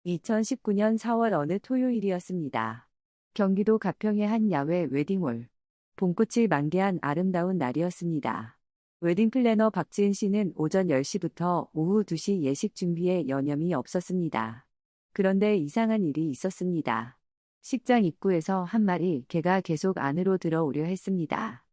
2019년 4월 어느 토요일이었습니다. 경기도 가평의 한 야외 웨딩홀. 봄꽃이 만개한 아름다운 날이었습니다. 웨딩 플래너 박지은 씨는 오전 10시부터 오후 2시 예식 준비에 여념이 없었습니다. 그런데 이상한 일이 있었습니다. 식장 입구에서 한 마리 개가 계속 안으로 들어오려 했습니다.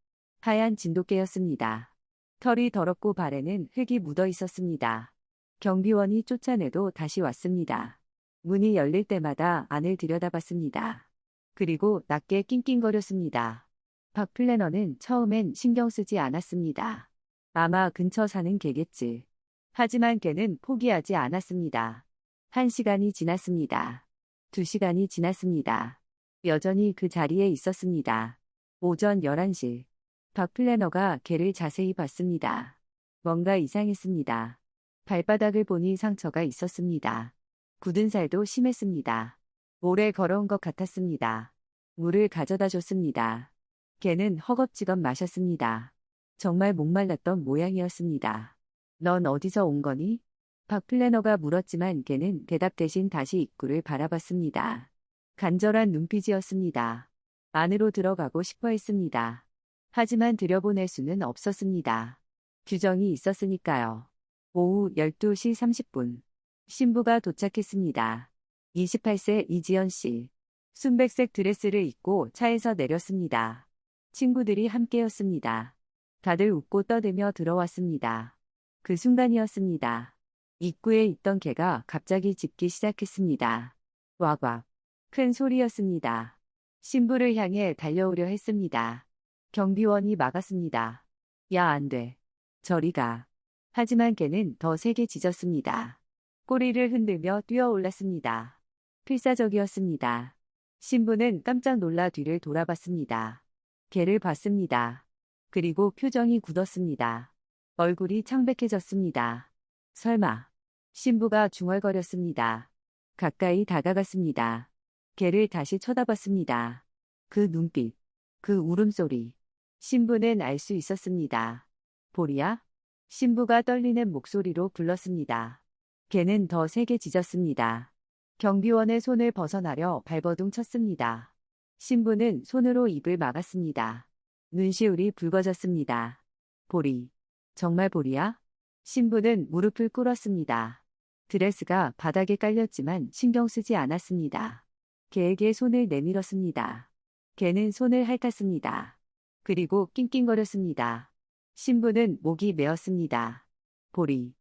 하얀 진돗개였습니다. 털이 더럽고 발에는 흙이 묻어 있었습니다. 경비원이 쫓아내도 다시 왔습니다. 문이 열릴 때마다 안을 들여다봤습니다. 그리고 낮게 낑낑거렸습니다. 박 플래너는 처음엔 신경 쓰지 않았습니다. 아마 근처 사는 개겠지. 하지만 개는 포기하지 않았습니다. 1시간이 지났습니다. 2시간이 지났습니다. 여전히 그 자리에 있었습니다. 오전 11시. 박 플래너가 개를 자세히 봤습니다. 뭔가 이상했습니다. 발바닥을 보니 상처가 있었습니다. 굳은 살도 심했습니다. 오래 걸어온 것 같았습니다. 물을 가져다 줬습니다. 개는 허겁지겁 마셨습니다. 정말 목말랐던 모양이었습니다. 넌 어디서 온 거니? 박 플래너가 물었지만 개는 대답 대신 다시 입구를 바라봤습니다. 간절한 눈빛이었습니다. 안으로 들어가고 싶어 했습니다. 하지만 들여보낼 수는 없었습니다. 규정이 있었으니까요. 오후 12시 30분. 신부가 도착했습니다. 28세 이지연 씨. 순백색 드레스를 입고 차에서 내렸습니다. 친구들이 함께였습니다. 다들 웃고 떠들며 들어왔습니다. 그 순간이었습니다. 입구에 있던 개가 갑자기 짖기 시작했습니다. 와박. 큰 소리였습니다. 신부를 향해 달려오려 했습니다. 경비원이 막았습니다. 야, 안 돼. 저리 가. 하지만 개는 더 세게 짖었습니다. 꼬리를 흔들며 뛰어올랐습니다. 필사적이었습니다. 신부는 깜짝 놀라 뒤를 돌아봤습니다. 개를 봤습니다. 그리고 표정이 굳었습니다. 얼굴이 창백해졌습니다. 설마. 신부가 중얼거렸습니다. 가까이 다가갔습니다. 개를 다시 쳐다봤습니다. 그 눈빛, 그 울음소리. 신부는 알 수 있었습니다. 보리야? 신부가 떨리는 목소리로 불렀습니다. 개는 더 세게 짖었습니다. 경비원의 손을 벗어나려 발버둥 쳤습니다. 신부는 손으로 입을 막았습니다. 눈시울이 붉어졌습니다. 보리. 정말 보리야? 신부는 무릎을 꿇었습니다. 드레스가 바닥에 깔렸지만 신경 쓰지 않았습니다. 개에게 손을 내밀었습니다. 개는 손을 핥았습니다. 그리고 낑낑거렸습니다. 신부는 목이 메었습니다. 보리.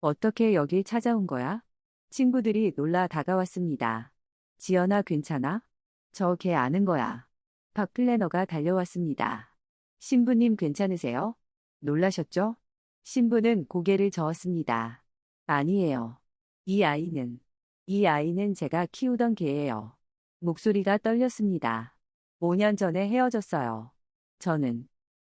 어떻게 여길 찾아온 거야? 친구들이 놀라 다가왔습니다. 지연아 괜찮아? 저 개 아는 거야. 박 플래너가 달려왔습니다. 신부님 괜찮으세요? 놀라셨죠? 신부는 고개를 저었습니다. 아니에요. 이 아이는 제가 키우던 개예요. 목소리가 떨렸습니다. 5년 전에 헤어졌어요.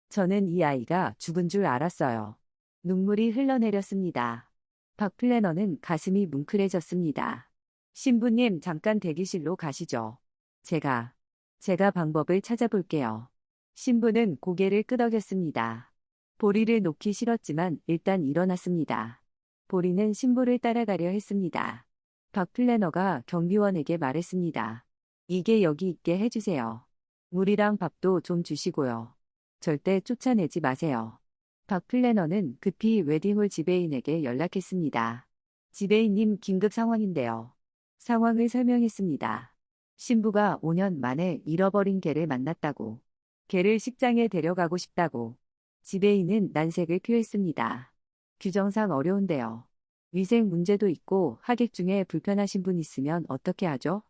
저는 이 아이가 죽은 줄 알았어요. 눈물이 흘러내렸습니다. 박 플래너는 가슴이 뭉클해졌습니다. 신부님 잠깐 대기실로 가시죠. 제가 방법을 찾아볼게요. 신부는 고개를 끄덕였습니다. 보리를 놓기 싫었지만 일단 일어났습니다. 보리는 신부를 따라가려 했습니다. 박 플래너가 경비원에게 말했습니다. 이게 여기 있게 해주세요. 물이랑 밥도 좀 주시고요. 절대 쫓아내지 마세요. 박 플래너는 급히 웨딩홀 지배인에게 연락했습니다. 지배인님 긴급 상황인데요. 상황을 설명했습니다. 신부가 5년 만에 잃어버린 개를 만났다고. 개를 식장에 데려가고 싶다고. 지배인은 난색을 표했습니다. 규정상 어려운데요. 위생 문제도 있고 하객 중에 불편하신 분 있으면 어떻게 하죠?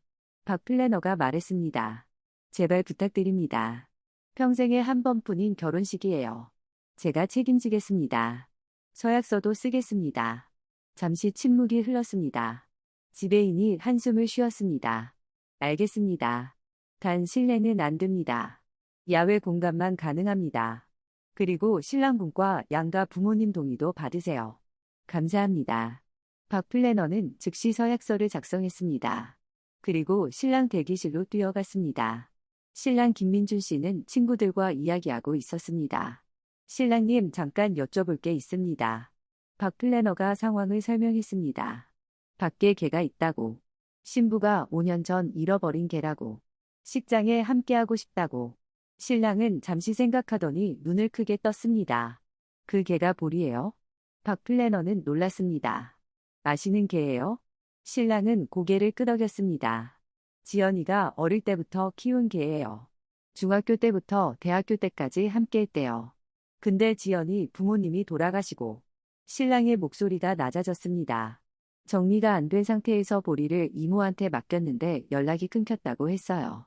박 플래너가 말했습니다. 제발 부탁드립니다. 평생에 한 번뿐인 결혼식이에요. 제가 책임지겠습니다. 서약서도 쓰겠습니다. 잠시 침묵이 흘렀습니다. 지배인이 한숨을 쉬었습니다. 알겠습니다. 단 실내는 안 됩니다. 야외 공간만 가능합니다. 그리고 신랑분과 양가 부모님 동의도 받으세요. 감사합니다. 박 플래너는 즉시 서약서를 작성했습니다. 그리고 신랑 대기실로 뛰어갔습니다. 신랑 김민준 씨는 친구들과 이야기하고 있었습니다. 신랑님 잠깐 여쭤볼 게 있습니다. 박 플래너가 상황을 설명했습니다. 밖에 개가 있다고. 신부가 5년 전 잃어버린 개라고. 식장에 함께하고 싶다고. 신랑은 잠시 생각하더니 눈을 크게 떴습니다. 그 개가 보리예요? 박 플래너는 놀랐습니다. 아시는 개예요? 신랑은 고개를 끄덕였습니다. 지연이가 어릴 때부터 키운 개예요. 중학교 때부터 대학교 때까지 함께했대요. 근데 지연이 부모님이 돌아가시고 신랑의 목소리가 낮아졌습니다. 정리가 안 된 상태에서 보리를 이모한테 맡겼는데 연락이 끊겼다고 했어요.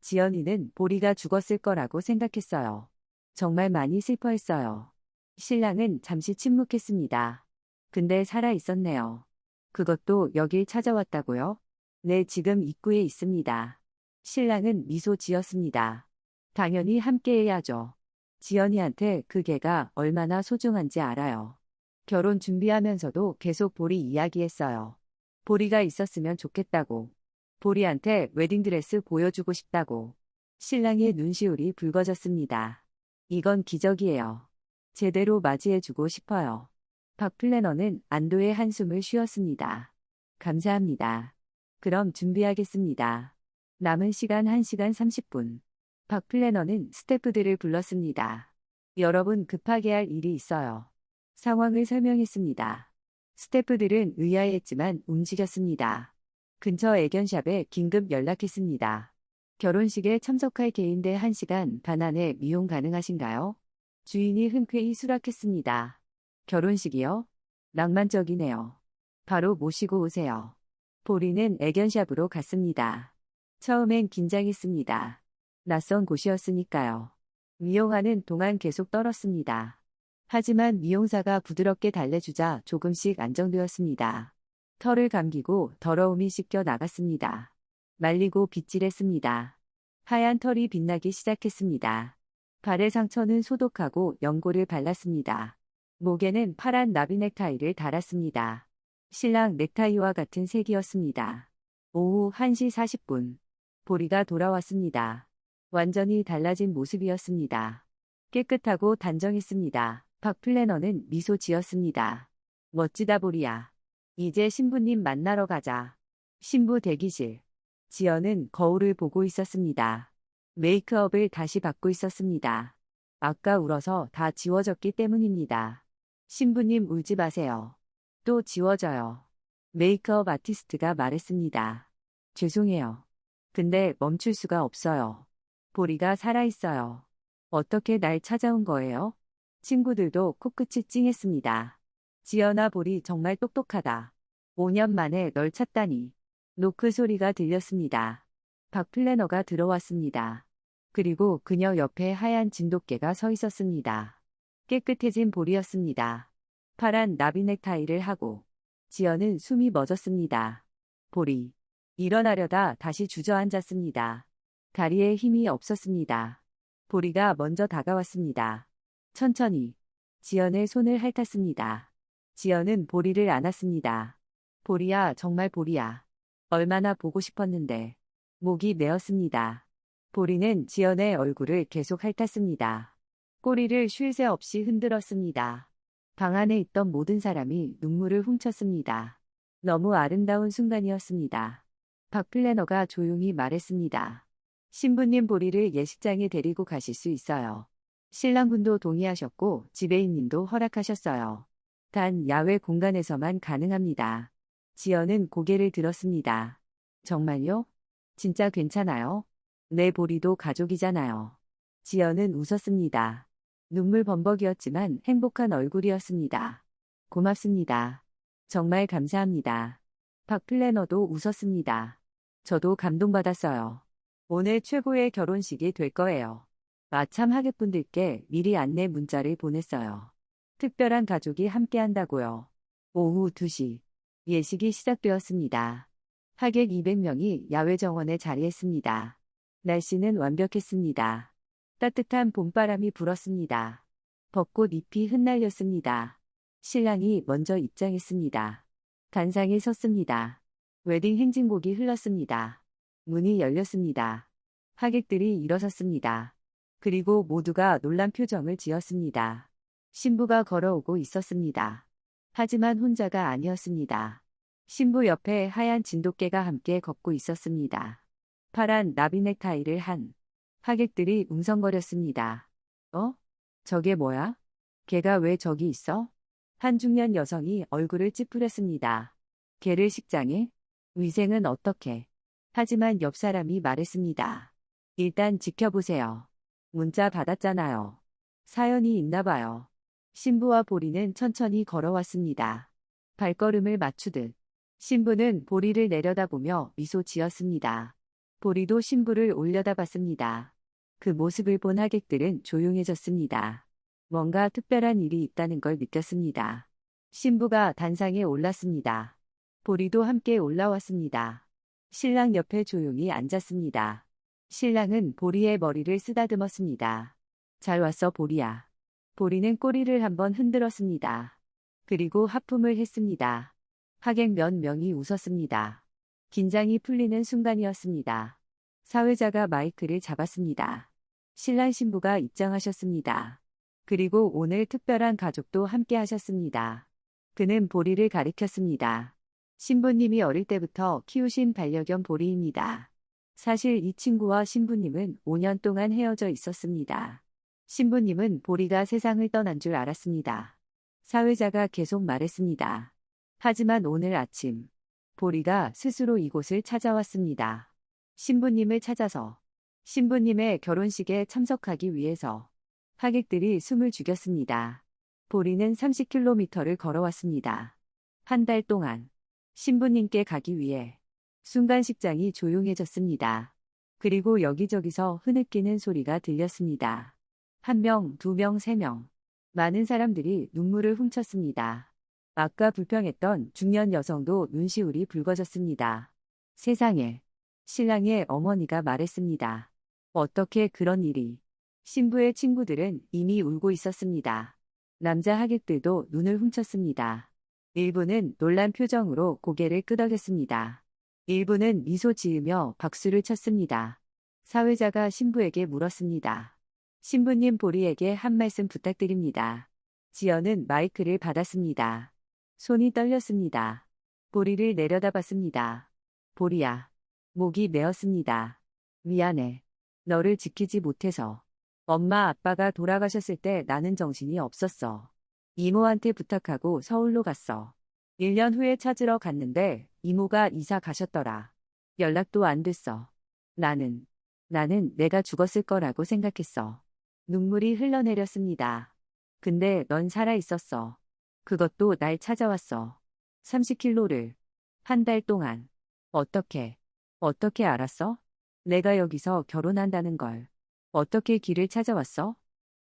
지연이는 보리가 죽었을 거라고 생각했어요. 정말 많이 슬퍼했어요. 신랑은 잠시 침묵했습니다. 근데 살아 있었네요. 그것도 여길 찾아왔다고요? 네, 지금 입구에 있습니다. 신랑은 미소 지었습니다. 당연히 함께해야죠. 지연이한테 그 개가 얼마나 소중한지 알아요. 결혼 준비하면서도 계속 보리 이야기했어요. 보리가 있었으면 좋겠다고. 보리한테 웨딩드레스 보여주고 싶다고. 신랑의 눈시울이 붉어졌습니다. 이건 기적이에요. 제대로 맞이해주고 싶어요. 박 플래너는 안도의 한숨을 쉬었습니다. 감사합니다. 그럼 준비하겠습니다. 남은 시간 1시간 30분. 박 플래너는 스태프들을 불렀습니다. 여러분 급하게 할 일이 있어요. 상황을 설명했습니다. 스태프들은 의아해했지만 움직였습니다. 근처 애견샵에 긴급 연락했습니다. 결혼식에 참석할 개인데 1시간 반 안에 미용 가능하신가요? 주인이 흔쾌히 수락했습니다. 결혼식이요? 낭만적이네요. 바로 모시고 오세요. 보리는 애견샵으로 갔습니다. 처음엔 긴장했습니다. 낯선 곳이었으니까요. 미용하는 동안 계속 떨었습니다. 하지만 미용사가 부드럽게 달래주자 조금씩 안정되었습니다. 털을 감기고 더러움이 씻겨 나갔습니다. 말리고 빗질했습니다. 하얀 털이 빛나기 시작했습니다. 발의 상처는 소독하고 연고를 발랐습니다. 목에는 파란 나비 넥타이를 달았습니다. 신랑 넥타이와 같은 색이었습니다. 오후 1시 40분. 보리가 돌아왔습니다. 완전히 달라진 모습이었습니다. 깨끗하고 단정했습니다. 박 플래너는 미소 지었습니다. 멋지다 보리야. 이제 신부님 만나러 가자. 신부 대기실. 지연은 거울을 보고 있었습니다. 메이크업을 다시 받고 있었습니다. 아까 울어서 다 지워졌기 때문입니다. 신부님 울지 마세요. 또 지워져요. 메이크업 아티스트가 말했습니다. 죄송해요. 근데 멈출 수가 없어요. 보리가 살아있어요. 어떻게 날 찾아온 거예요? 친구들도 코끝이 찡했습니다. 지연아, 보리 정말 똑똑하다. 5년 만에 널 찾다니. 노크 소리가 들렸습니다. 박 플래너가 들어왔습니다. 그리고 그녀 옆에 하얀 진돗개가 서 있었습니다. 깨끗해진 보리였습니다. 파란 나비 넥타이를 하고. 지연은 숨이 멎었습니다. 보리. 일어나려다 다시 주저앉았습니다. 다리에 힘이 없었습니다. 보리가 먼저 다가왔습니다. 천천히. 지연의 손을 핥았습니다. 지연은 보리를 안았습니다. 보리야, 정말 보리야. 얼마나 보고 싶었는데. 목이 메었습니다. 보리는 지연의 얼굴을 계속 핥았습니다. 꼬리를 쉴 새 없이 흔들었습니다. 방 안에 있던 모든 사람이 눈물을 훔쳤습니다. 너무 아름다운 순간이었습니다. 박 플래너가 조용히 말했습니다. 신부님, 보리를 예식장에 데리고 가실 수 있어요. 신랑분도 동의하셨고 지배인님도 허락하셨어요. 단 야외 공간에서만 가능합니다. 지연은 고개를 들었습니다. 정말요? 진짜 괜찮아요? 내 보리도 가족이잖아요. 지연은 웃었습니다. 눈물 범벅이었지만 행복한 얼굴이었습니다. 고맙습니다. 정말 감사합니다. 박 플래너도 웃었습니다. 저도 감동받았어요. 오늘 최고의 결혼식이 될 거예요. 마참 하객분들께 미리 안내 문자를 보냈어요. 특별한 가족이 함께한다고요. 오후 2시. 예식이 시작되었습니다. 하객 200명이 야외 정원에 자리했습니다. 날씨는 완벽했습니다. 따뜻한 봄바람이 불었습니다. 벚꽃 잎이 흩날렸습니다. 신랑이 먼저 입장했습니다. 단상에 섰습니다. 웨딩 행진곡이 흘렀습니다. 문이 열렸습니다. 하객들이 일어섰습니다. 그리고 모두가 놀란 표정을 지었습니다. 신부가 걸어오고 있었습니다. 하지만 혼자가 아니었습니다. 신부 옆에 하얀 진돗개가 함께 걷고 있었습니다. 파란 나비 넥타이를 한 하객들이 웅성거렸습니다. 어? 저게 뭐야? 걔가 왜 저기 있어? 한 중년 여성이 얼굴을 찌푸렸습니다. 걔를 식장에? 위생은 어떻게? 하지만 옆 사람이 말했습니다. 일단 지켜보세요. 문자 받았잖아요. 사연이 있나 봐요. 신부와 보리는 천천히 걸어왔습니다. 발걸음을 맞추듯. 신부는 보리를 내려다보며 미소 지었습니다. 보리도 신부를 올려다봤습니다. 그 모습을 본 하객들은 조용해졌습니다. 뭔가 특별한 일이 있다는 걸 느꼈습니다. 신부가 단상에 올랐습니다. 보리도 함께 올라왔습니다. 신랑 옆에 조용히 앉았습니다. 신랑은 보리의 머리를 쓰다듬었습니다. 잘 왔어, 보리야. 보리는 꼬리를 한번 흔들었습니다. 그리고 하품을 했습니다. 하객 몇 명이 웃었습니다. 긴장이 풀리는 순간이었습니다. 사회자가 마이크를 잡았습니다. 신랑 신부가 입장하셨습니다. 그리고 오늘 특별한 가족도 함께 하셨습니다. 그는 보리를 가리켰습니다. 신부님이 어릴 때부터 키우신 반려견 보리입니다. 사실 이 친구와 신부님은 5년 동안 헤어져 있었습니다. 신부님은 보리가 세상을 떠난 줄 알았습니다. 사회자가 계속 말했습니다. 하지만 오늘 아침, 보리가 스스로 이곳을 찾아왔습니다. 신부님을 찾아서, 신부님의 결혼식에 참석하기 위해서 하객들이 숨을 죽였습니다. 보리는 30km를 걸어왔습니다. 한 달 동안 신부님께 가기 위해 순간 식장이 조용해졌습니다. 그리고 여기저기서 흐느끼는 소리가 들렸습니다. 1명, 2명, 3명. 많은 사람들이 눈물을 훔쳤습니다. 아까 불평했던 중년 여성도 눈시울이 붉어졌습니다. 세상에. 신랑의 어머니가 말했습니다. 어떻게 그런 일이. 신부의 친구들은 이미 울고 있었습니다. 남자 하객들도 눈을 훔쳤습니다. 일부는 놀란 표정으로 고개를 끄덕였습니다. 일부는 미소 지으며 박수를 쳤습니다. 사회자가 신부에게 물었습니다. 신부님 보리에게 한 말씀 부탁드립니다. 지연은 마이크를 받았습니다. 손이 떨렸습니다. 보리를 내려다봤습니다. 보리야. 목이 메었습니다. 미안해. 너를 지키지 못해서. 엄마 아빠가 돌아가셨을 때 나는 정신이 없었어. 이모한테 부탁하고 서울로 갔어. 1년 후에 찾으러 갔는데 이모가 이사 가셨더라. 연락도 안 됐어. 나는 내가 죽었을 거라고 생각했어. 눈물이 흘러내렸습니다. 근데 넌 살아 있었어. 그것도 날 찾아왔어. 30km를. 한 달 동안. 어떻게 알았어? 내가 여기서 결혼한다는 걸. 어떻게 길을 찾아왔어?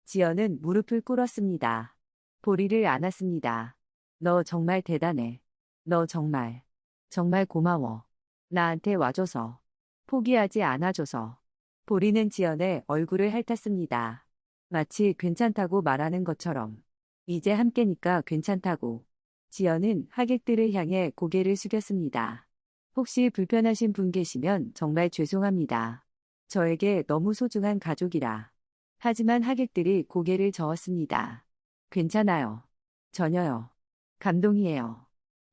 지연은 무릎을 꿇었습니다. 보리를 안았습니다. 너 정말 대단해. 너 정말 고마워. 나한테 와줘서. 포기하지 않아줘서. 보리는 지연의 얼굴을 핥았습니다. 마치 괜찮다고 말하는 것처럼. 이제 함께니까 괜찮다고. 지연은 하객들을 향해 고개를 숙였습니다. 혹시 불편하신 분 계시면 정말 죄송합니다. 저에게 너무 소중한 가족이라. 하지만 하객들이 고개를 저었습니다. 괜찮아요. 전혀요. 감동이에요.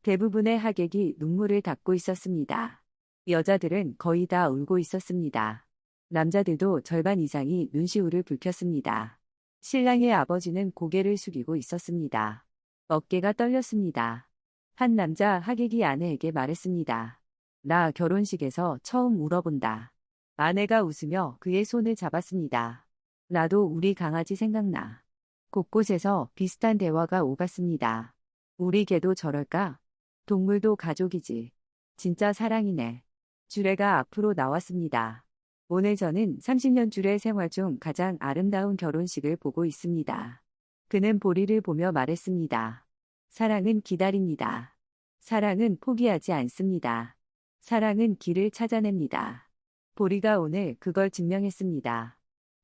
대부분의 하객이 눈물을 닦고 있었습니다. 여자들은 거의 다 울고 있었습니다. 남자들도 절반 이상이 눈시울을 붉혔습니다. 신랑의 아버지는 고개를 숙이고 있었습니다. 어깨가 떨렸습니다. 한 남자 하객이 아내에게 말했습니다. 나 결혼식에서 처음 울어본다. 아내가 웃으며 그의 손을 잡았습니다. 나도 우리 강아지 생각나. 곳곳에서 비슷한 대화가 오갔습니다. 우리 개도 저럴까? 동물도 가족이지. 진짜 사랑이네. 주례가 앞으로 나왔습니다. 오늘 저는 30년 주례 생활 중 가장 아름다운 결혼식을 보고 있습니다. 그는 보리를 보며 말했습니다. 사랑은 기다립니다. 사랑은 포기하지 않습니다. 사랑은 길을 찾아냅니다. 보리가 오늘 그걸 증명했습니다.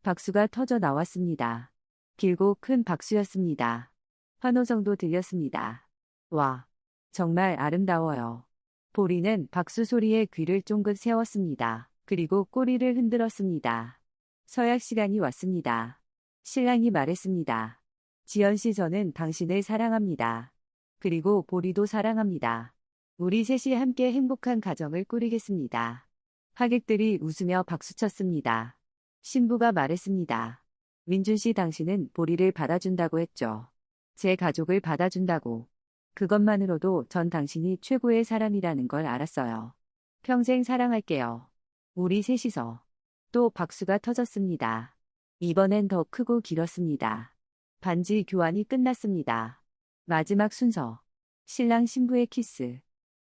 박수가 터져 나왔습니다. 길고 큰 박수였습니다. 환호성도 들렸습니다. 와, 정말 아름다워요. 보리는 박수 소리에 귀를 쫑긋 세웠습니다. 그리고 꼬리를 흔들었습니다. 서약 시간이 왔습니다. 신랑이 말했습니다. 지연 씨 저는 당신을 사랑합니다. 그리고 보리도 사랑합니다. 우리 셋이 함께 행복한 가정을 꾸리겠습니다. 하객들이 웃으며 박수쳤습니다. 신부가 말했습니다. 민준 씨 당신은 보리를 받아준다고 했죠. 제 가족을 받아준다고. 그것만으로도 전 당신이 최고의 사람이라는 걸 알았어요. 평생 사랑할게요. 우리 셋이서. 또 박수가 터졌습니다. 이번엔 더 크고 길었습니다. 반지 교환이 끝났습니다. 마지막 순서. 신랑 신부의 키스.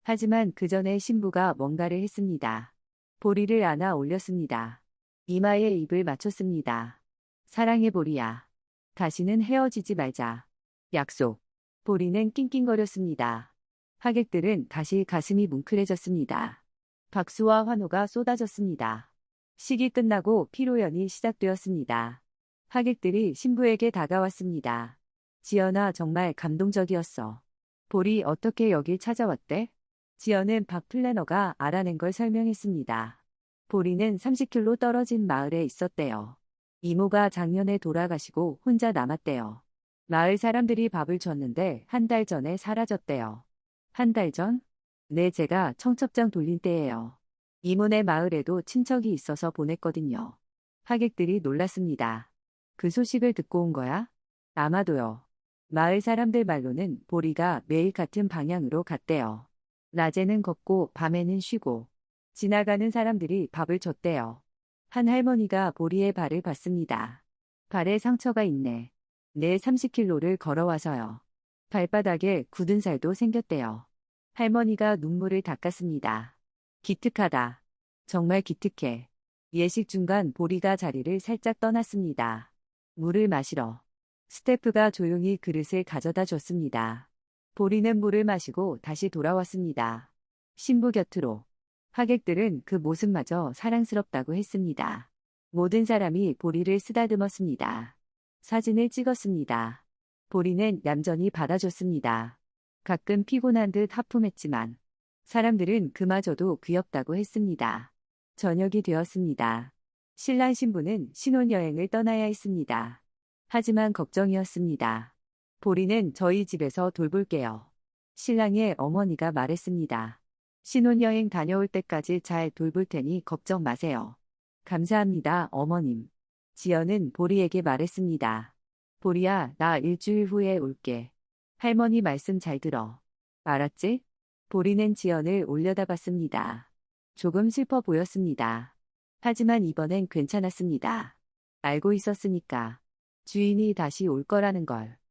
하지만 그 전에 신부가 뭔가를 했습니다. 보리를 안아 올렸습니다. 이마에 입을 맞췄습니다. 사랑해 보리야. 다시는 헤어지지 말자. 약속. 보리는 낑낑거렸습니다. 하객들은 다시 가슴이 뭉클해졌습니다. 박수와 환호가 쏟아졌습니다. 식이 끝나고 피로연이 시작되었습니다. 하객들이 신부에게 다가왔습니다. 지연아 정말 감동적이었어. 보리 어떻게 여길 찾아왔대? 지연은 박 플래너가 알아낸 걸 설명했습니다. 보리는 30km 떨어진 마을에 있었대요. 이모가 작년에 돌아가시고 혼자 남았대요. 마을 사람들이 밥을 줬는데 한 달 전에 사라졌대요. 한 달 전? 네, 제가 청첩장 돌린 때예요. 이모네 마을에도 친척이 있어서 보냈거든요. 하객들이 놀랐습니다. 그 소식을 듣고 온 거야? 아마도요. 마을 사람들 말로는 보리가 매일 같은 방향으로 갔대요. 낮에는 걷고 밤에는 쉬고 지나가는 사람들이 밥을 줬대요. 한 할머니가 보리의 발을 봤습니다. 발에 상처가 있네. 내 30km를 걸어와서요. 발바닥에 굳은 살도 생겼대요. 할머니가 눈물을 닦았습니다. 기특하다. 정말 기특해. 예식 중간 보리가 자리를 살짝 떠났습니다. 물을 마시러. 스태프가 조용히 그릇을 가져다 줬습니다. 보리는 물을 마시고 다시 돌아왔습니다. 신부 곁으로. 하객들은 그 모습마저 사랑스럽다고 했습니다. 모든 사람이 보리를 쓰다듬었습니다. 사진을 찍었습니다. 보리는 얌전히 받아줬습니다. 가끔 피곤한 듯 하품했지만 사람들은 그마저도 귀엽다고 했습니다. 저녁이 되었습니다. 신랑 신부는 신혼여행을 떠나야 했습니다. 하지만 걱정이었습니다. 보리는 저희 집에서 돌볼게요. 신랑의 어머니가 말했습니다. 신혼여행 다녀올 때까지 잘 돌볼 테니 걱정 마세요. 감사합니다, 어머님. 지연은 보리에게 말했습니다. 보리야, 나 일주일 후에 올게. 할머니 말씀 잘 들어. 알았지? 보리는 지연을 올려다봤습니다. 조금 슬퍼 보였습니다. 하지만 이번엔 괜찮았습니다. 알고 있었으니까. 주인이 다시 올 거라는 걸.